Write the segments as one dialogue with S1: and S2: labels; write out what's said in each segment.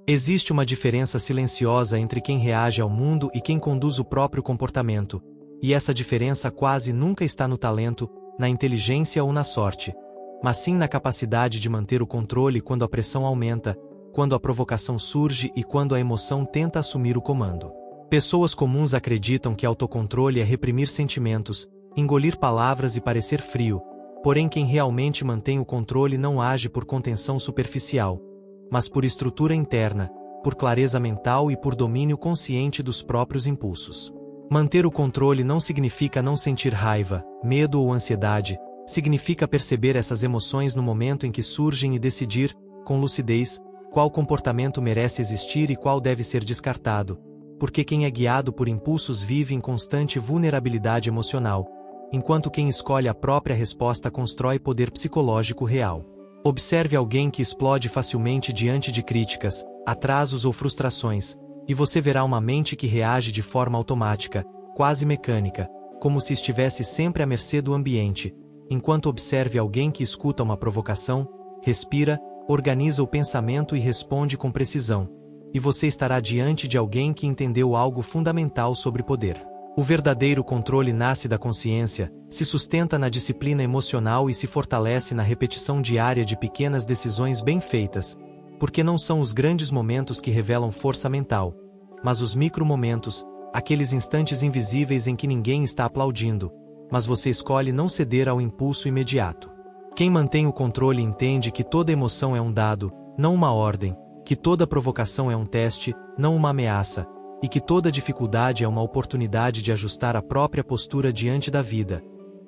S1: Existe uma diferença silenciosa entre quem reage ao mundo e quem conduz o próprio comportamento, e essa diferença quase nunca está no talento, na inteligência ou na sorte, mas sim na capacidade de manter o controle quando a pressão aumenta, quando a provocação surge e quando a emoção tenta assumir o comando. Pessoas comuns acreditam que autocontrole é reprimir sentimentos, engolir palavras e parecer frio, porém quem realmente mantém o controle não age por contenção superficial, mas por estrutura interna, por clareza mental e por domínio consciente dos próprios impulsos. Manter o controle não significa não sentir raiva, medo ou ansiedade, significa perceber essas emoções no momento em que surgem e decidir, com lucidez, qual comportamento merece existir e qual deve ser descartado, porque quem é guiado por impulsos vive em constante vulnerabilidade emocional, enquanto quem escolhe a própria resposta constrói poder psicológico real. Observe alguém que explode facilmente diante de críticas, atrasos ou frustrações, e você verá uma mente que reage de forma automática, quase mecânica, como se estivesse sempre à mercê do ambiente, enquanto observe alguém que escuta uma provocação, respira, organiza o pensamento e responde com precisão, e você estará diante de alguém que entendeu algo fundamental sobre poder. O verdadeiro controle nasce da consciência, se sustenta na disciplina emocional e se fortalece na repetição diária de pequenas decisões bem feitas, porque não são os grandes momentos que revelam força mental, mas os micromomentos, aqueles instantes invisíveis em que ninguém está aplaudindo, mas você escolhe não ceder ao impulso imediato. Quem mantém o controle entende que toda emoção é um dado, não uma ordem, que toda provocação é um teste, não uma ameaça, e que toda dificuldade é uma oportunidade de ajustar a própria postura diante da vida.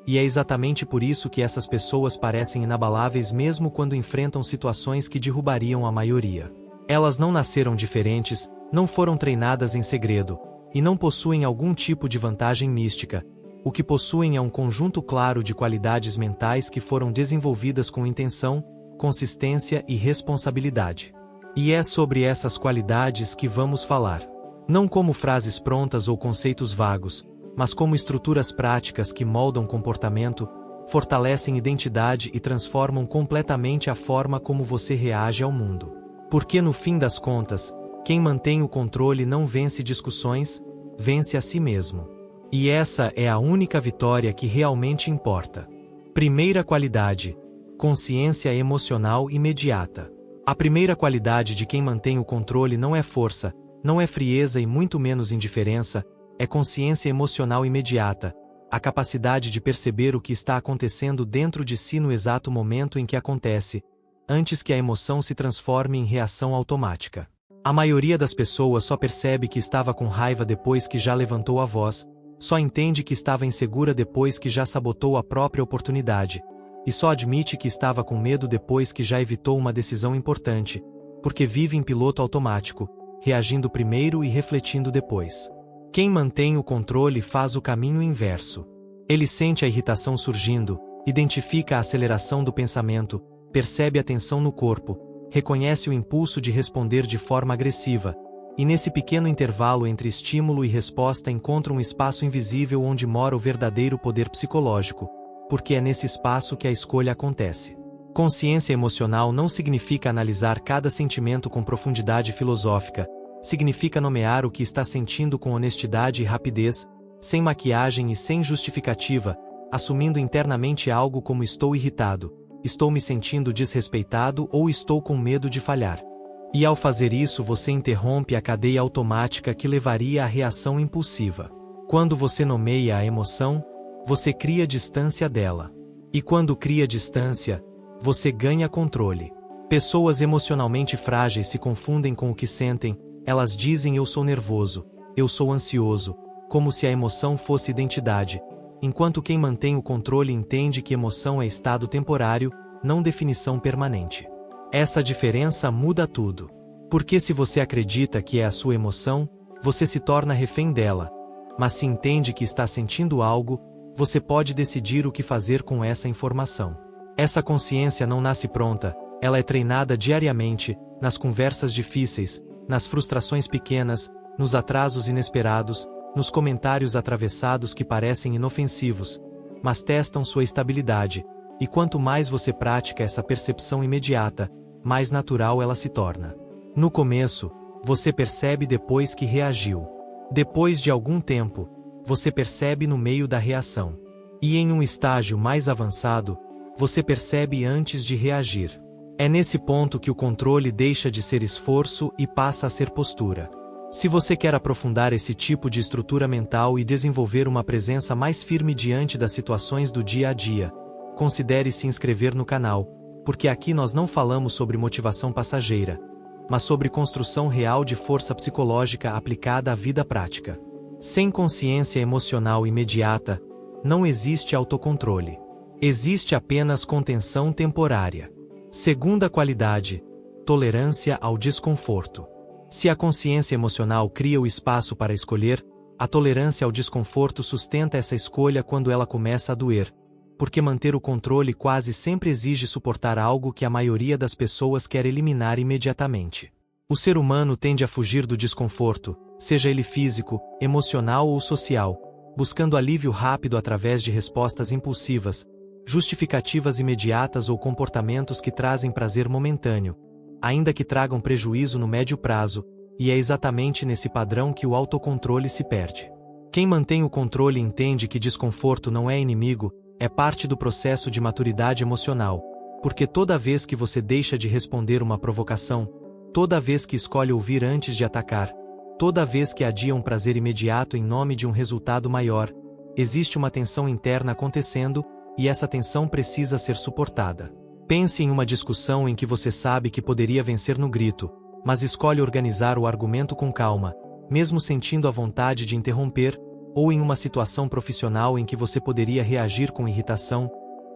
S1: E é exatamente por isso que essas pessoas parecem inabaláveis mesmo quando enfrentam situações que derrubariam a maioria. Elas não nasceram diferentes, não foram treinadas em segredo, e não possuem algum tipo de vantagem mística. O que possuem é um conjunto claro de qualidades mentais que foram desenvolvidas com intenção, consistência e responsabilidade. E é sobre essas qualidades que vamos falar. Não como frases prontas ou conceitos vagos, mas como estruturas práticas que moldam comportamento, fortalecem identidade e transformam completamente a forma como você reage ao mundo. Porque no fim das contas, quem mantém o controle não vence discussões, vence a si mesmo. E essa é a única vitória que realmente importa. Primeira qualidade: consciência emocional imediata. A primeira qualidade de quem mantém o controle não é força, não é frieza e muito menos indiferença, é consciência emocional imediata, a capacidade de perceber o que está acontecendo dentro de si no exato momento em que acontece, antes que a emoção se transforme em reação automática. A maioria das pessoas só percebe que estava com raiva depois que já levantou a voz, só entende que estava insegura depois que já sabotou a própria oportunidade, e só admite que estava com medo depois que já evitou uma decisão importante, porque vive em piloto automático, reagindo primeiro e refletindo depois. Quem mantém o controle faz o caminho inverso. Ele sente a irritação surgindo, identifica a aceleração do pensamento, percebe a tensão no corpo, reconhece o impulso de responder de forma agressiva, e nesse pequeno intervalo entre estímulo e resposta encontra um espaço invisível onde mora o verdadeiro poder psicológico, porque é nesse espaço que a escolha acontece. Consciência emocional não significa analisar cada sentimento com profundidade filosófica, significa nomear o que está sentindo com honestidade e rapidez, sem maquiagem e sem justificativa, assumindo internamente algo como estou irritado, estou me sentindo desrespeitado ou estou com medo de falhar. E ao fazer isso você interrompe a cadeia automática que levaria à reação impulsiva. Quando você nomeia a emoção, você cria distância dela. E quando cria distância, você ganha controle. Pessoas emocionalmente frágeis se confundem com o que sentem, elas dizem eu sou nervoso, eu sou ansioso, como se a emoção fosse identidade, enquanto quem mantém o controle entende que emoção é estado temporário, não definição permanente. Essa diferença muda tudo. Porque se você acredita que é a sua emoção, você se torna refém dela. Mas se entende que está sentindo algo, você pode decidir o que fazer com essa informação. Essa consciência não nasce pronta, ela é treinada diariamente, nas conversas difíceis, nas frustrações pequenas, nos atrasos inesperados, nos comentários atravessados que parecem inofensivos, mas testam sua estabilidade, e quanto mais você pratica essa percepção imediata, mais natural ela se torna. No começo, você percebe depois que reagiu. Depois de algum tempo, você percebe no meio da reação. E em um estágio mais avançado, você percebe antes de reagir. É nesse ponto que o controle deixa de ser esforço e passa a ser postura. Se você quer aprofundar esse tipo de estrutura mental e desenvolver uma presença mais firme diante das situações do dia a dia, considere se inscrever no canal, porque aqui nós não falamos sobre motivação passageira, mas sobre construção real de força psicológica aplicada à vida prática. Sem consciência emocional imediata, não existe autocontrole. Existe apenas contenção temporária. Segunda qualidade: tolerância ao desconforto. Se a consciência emocional cria o espaço para escolher, a tolerância ao desconforto sustenta essa escolha quando ela começa a doer, porque manter o controle quase sempre exige suportar algo que a maioria das pessoas quer eliminar imediatamente. O ser humano tende a fugir do desconforto, seja ele físico, emocional ou social, buscando alívio rápido através de respostas impulsivas, justificativas imediatas ou comportamentos que trazem prazer momentâneo, ainda que tragam prejuízo no médio prazo, e é exatamente nesse padrão que o autocontrole se perde. Quem mantém o controle entende que desconforto não é inimigo, é parte do processo de maturidade emocional, porque toda vez que você deixa de responder uma provocação, toda vez que escolhe ouvir antes de atacar, toda vez que adia um prazer imediato em nome de um resultado maior, existe uma tensão interna acontecendo, e essa tensão precisa ser suportada. Pense em uma discussão em que você sabe que poderia vencer no grito, mas escolhe organizar o argumento com calma, mesmo sentindo a vontade de interromper, ou em uma situação profissional em que você poderia reagir com irritação,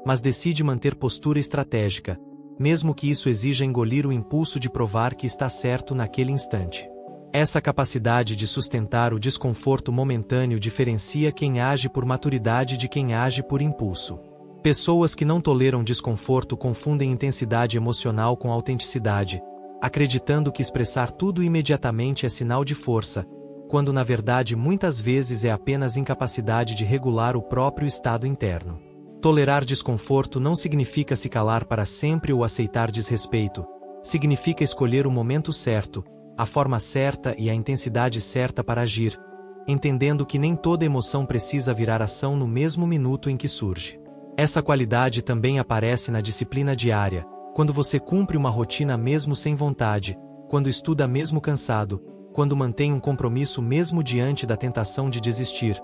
S1: mas decide manter postura estratégica, mesmo que isso exija engolir o impulso de provar que está certo naquele instante. Essa capacidade de sustentar o desconforto momentâneo diferencia quem age por maturidade de quem age por impulso. Pessoas que não toleram desconforto confundem intensidade emocional com autenticidade, acreditando que expressar tudo imediatamente é sinal de força, quando na verdade muitas vezes é apenas incapacidade de regular o próprio estado interno. Tolerar desconforto não significa se calar para sempre ou aceitar desrespeito, significa escolher o momento certo, a forma certa e a intensidade certa para agir, entendendo que nem toda emoção precisa virar ação no mesmo minuto em que surge. Essa qualidade também aparece na disciplina diária, quando você cumpre uma rotina mesmo sem vontade, quando estuda mesmo cansado, quando mantém um compromisso mesmo diante da tentação de desistir,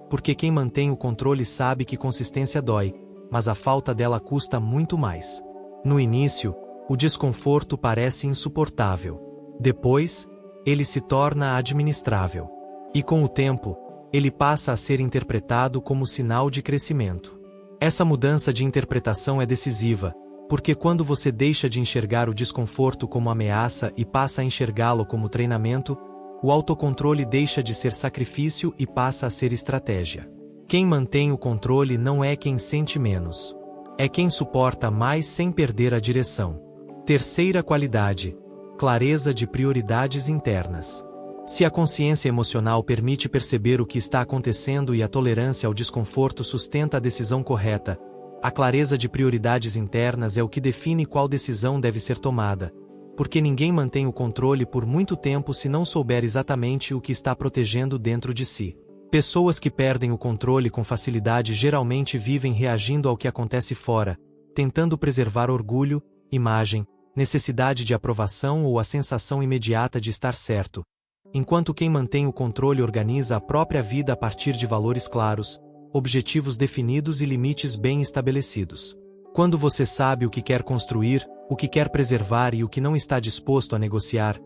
S1: porque quem mantém o controle sabe que consistência dói, mas a falta dela custa muito mais. No início, o desconforto parece insuportável. Depois, ele se torna administrável. E com o tempo, ele passa a ser interpretado como sinal de crescimento. Essa mudança de interpretação é decisiva, porque quando você deixa de enxergar o desconforto como ameaça e passa a enxergá-lo como treinamento, o autocontrole deixa de ser sacrifício e passa a ser estratégia. Quem mantém o controle não é quem sente menos. É quem suporta mais sem perder a direção. Terceira qualidade: clareza de prioridades internas. Se a consciência emocional permite perceber o que está acontecendo e a tolerância ao desconforto sustenta a decisão correta, a clareza de prioridades internas é o que define qual decisão deve ser tomada, porque ninguém mantém o controle por muito tempo se não souber exatamente o que está protegendo dentro de si. Pessoas que perdem o controle com facilidade geralmente vivem reagindo ao que acontece fora, tentando preservar orgulho, imagem, necessidade de aprovação ou a sensação imediata de estar certo, enquanto quem mantém o controle organiza a própria vida a partir de valores claros, objetivos definidos e limites bem estabelecidos. Quando você sabe o que quer construir, o que quer preservar e o que não está disposto a negociar,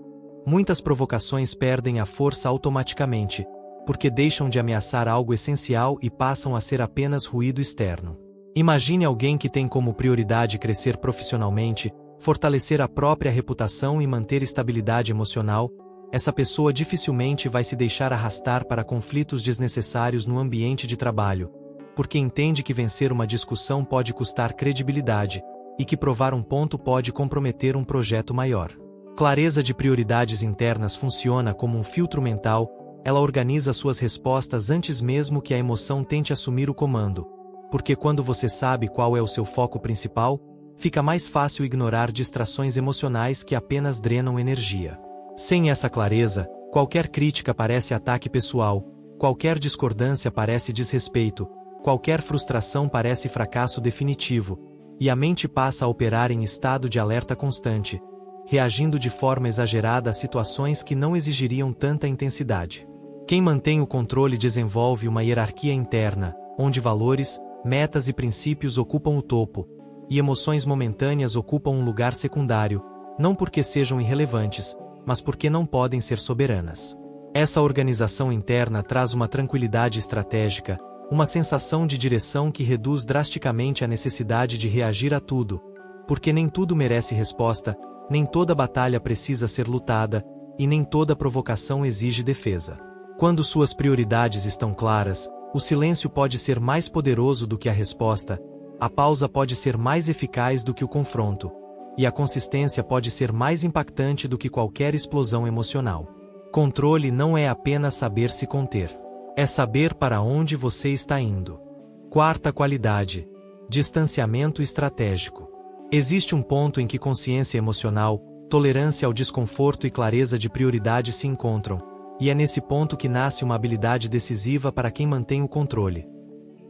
S1: muitas provocações perdem a força automaticamente, porque deixam de ameaçar algo essencial e passam a ser apenas ruído externo. Imagine alguém que tem como prioridade crescer profissionalmente, fortalecer a própria reputação e manter estabilidade emocional. Essa pessoa dificilmente vai se deixar arrastar para conflitos desnecessários no ambiente de trabalho, porque entende que vencer uma discussão pode custar credibilidade, e que provar um ponto pode comprometer um projeto maior. Clareza de prioridades internas funciona como um filtro mental, ela organiza suas respostas antes mesmo que a emoção tente assumir o comando, porque quando você sabe qual é o seu foco principal, fica mais fácil ignorar distrações emocionais que apenas drenam energia. Sem essa clareza, qualquer crítica parece ataque pessoal, qualquer discordância parece desrespeito, qualquer frustração parece fracasso definitivo, e a mente passa a operar em estado de alerta constante, reagindo de forma exagerada a situações que não exigiriam tanta intensidade. Quem mantém o controle desenvolve uma hierarquia interna, onde valores, metas e princípios ocupam o topo, e emoções momentâneas ocupam um lugar secundário, não porque sejam irrelevantes, mas porque não podem ser soberanas. Essa organização interna traz uma tranquilidade estratégica, uma sensação de direção que reduz drasticamente a necessidade de reagir a tudo, porque nem tudo merece resposta, nem toda batalha precisa ser lutada, e nem toda provocação exige defesa. Quando suas prioridades estão claras, o silêncio pode ser mais poderoso do que a resposta, a pausa pode ser mais eficaz do que o confronto, e a consistência pode ser mais impactante do que qualquer explosão emocional. Controle não é apenas saber se conter. É saber para onde você está indo. Quarta qualidade: distanciamento estratégico. Existe um ponto em que consciência emocional, tolerância ao desconforto e clareza de prioridade se encontram, e é nesse ponto que nasce uma habilidade decisiva para quem mantém o controle.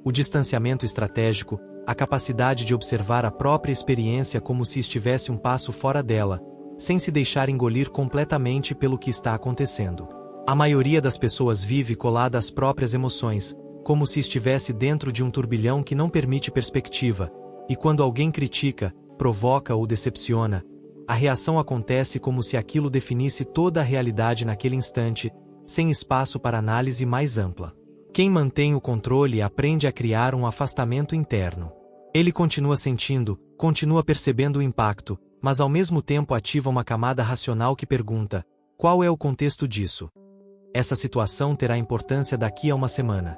S1: O distanciamento estratégico, a capacidade de observar a própria experiência como se estivesse um passo fora dela, sem se deixar engolir completamente pelo que está acontecendo. A maioria das pessoas vive colada às próprias emoções, como se estivesse dentro de um turbilhão que não permite perspectiva, e quando alguém critica, provoca ou decepciona, a reação acontece como se aquilo definisse toda a realidade naquele instante, sem espaço para análise mais ampla. Quem mantém o controle aprende a criar um afastamento interno. Ele continua sentindo, continua percebendo o impacto, mas ao mesmo tempo ativa uma camada racional que pergunta: qual é o contexto disso? Essa situação terá importância daqui a uma semana.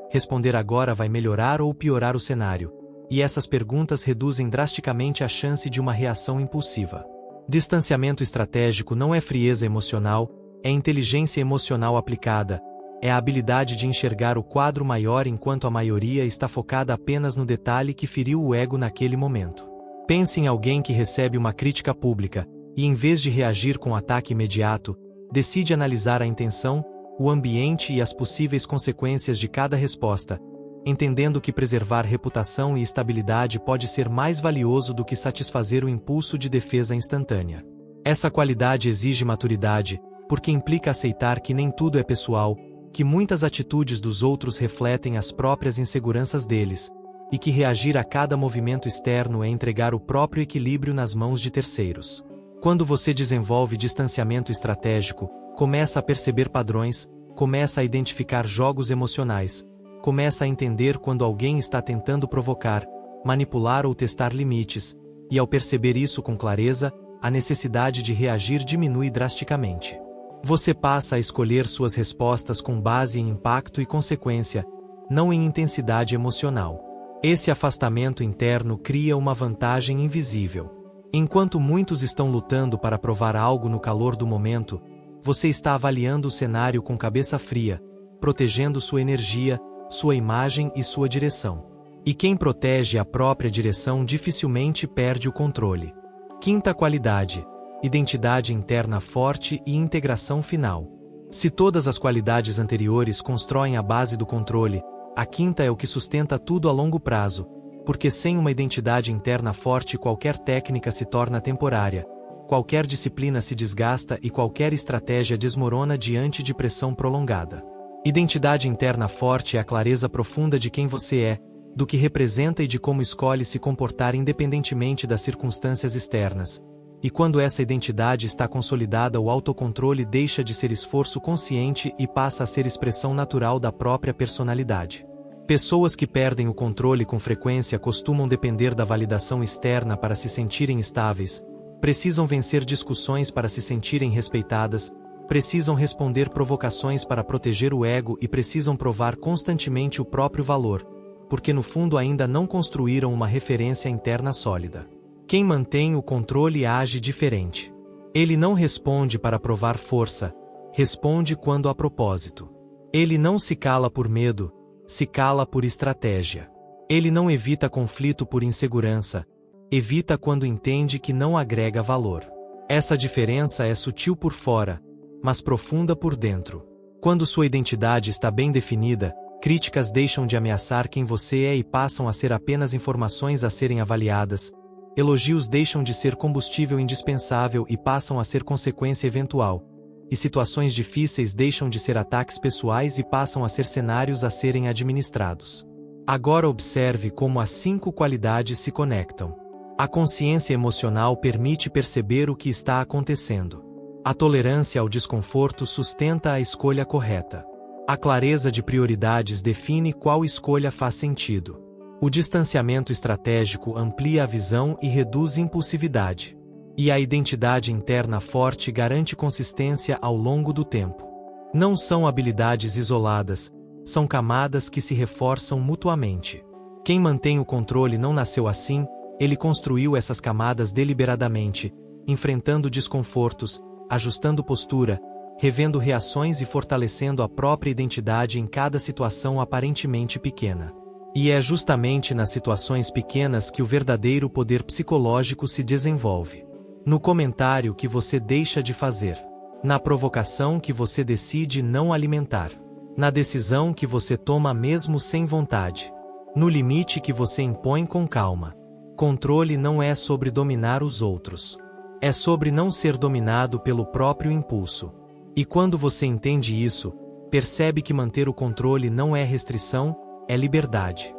S1: Responder agora vai melhorar ou piorar o cenário, e essas perguntas reduzem drasticamente a chance de uma reação impulsiva. Distanciamento estratégico não é frieza emocional, é inteligência emocional aplicada, é a habilidade de enxergar o quadro maior enquanto a maioria está focada apenas no detalhe que feriu o ego naquele momento. Pense em alguém que recebe uma crítica pública, e em vez de reagir com ataque imediato, decide analisar a intenção, o ambiente e as possíveis consequências de cada resposta, entendendo que preservar reputação e estabilidade pode ser mais valioso do que satisfazer o impulso de defesa instantânea. Essa qualidade exige maturidade, porque implica aceitar que nem tudo é pessoal, que muitas atitudes dos outros refletem as próprias inseguranças deles, e que reagir a cada movimento externo é entregar o próprio equilíbrio nas mãos de terceiros. Quando você desenvolve distanciamento estratégico, começa a perceber padrões, começa a identificar jogos emocionais, começa a entender quando alguém está tentando provocar, manipular ou testar limites, e ao perceber isso com clareza, a necessidade de reagir diminui drasticamente. Você passa a escolher suas respostas com base em impacto e consequência, não em intensidade emocional. Esse afastamento interno cria uma vantagem invisível. Enquanto muitos estão lutando para provar algo no calor do momento, você está avaliando o cenário com cabeça fria, protegendo sua energia, sua imagem e sua direção. E quem protege a própria direção dificilmente perde o controle. Quinta qualidade: identidade interna forte e integração final. Se todas as qualidades anteriores constroem a base do controle, a quinta é o que sustenta tudo a longo prazo, porque sem uma identidade interna forte qualquer técnica se torna temporária, qualquer disciplina se desgasta e qualquer estratégia desmorona diante de pressão prolongada. Identidade interna forte é a clareza profunda de quem você é, do que representa e de como escolhe se comportar independentemente das circunstâncias externas. E quando essa identidade está consolidada, o autocontrole deixa de ser esforço consciente e passa a ser expressão natural da própria personalidade. Pessoas que perdem o controle com frequência costumam depender da validação externa para se sentirem estáveis, precisam vencer discussões para se sentirem respeitadas, precisam responder provocações para proteger o ego e precisam provar constantemente o próprio valor, porque no fundo ainda não construíram uma referência interna sólida. Quem mantém o controle age diferente. Ele não responde para provar força, responde quando há propósito. Ele não se cala por medo, se cala por estratégia. Ele não evita conflito por insegurança, evita quando entende que não agrega valor. Essa diferença é sutil por fora, mas profunda por dentro. Quando sua identidade está bem definida, críticas deixam de ameaçar quem você é e passam a ser apenas informações a serem avaliadas. Elogios deixam de ser combustível indispensável e passam a ser consequência eventual. E situações difíceis deixam de ser ataques pessoais e passam a ser cenários a serem administrados. Agora observe como as 5 qualidades se conectam. A consciência emocional permite perceber o que está acontecendo. A tolerância ao desconforto sustenta a escolha correta. A clareza de prioridades define qual escolha faz sentido. O distanciamento estratégico amplia a visão e reduz impulsividade. E a identidade interna forte garante consistência ao longo do tempo. Não são habilidades isoladas, são camadas que se reforçam mutuamente. Quem mantém o controle não nasceu assim, ele construiu essas camadas deliberadamente, enfrentando desconfortos, ajustando postura, revendo reações e fortalecendo a própria identidade em cada situação aparentemente pequena. E é justamente nas situações pequenas que o verdadeiro poder psicológico se desenvolve. No comentário que você deixa de fazer. Na provocação que você decide não alimentar. Na decisão que você toma mesmo sem vontade. No limite que você impõe com calma. Controle não é sobre dominar os outros. É sobre não ser dominado pelo próprio impulso. E quando você entende isso, percebe que manter o controle não é restrição, é liberdade.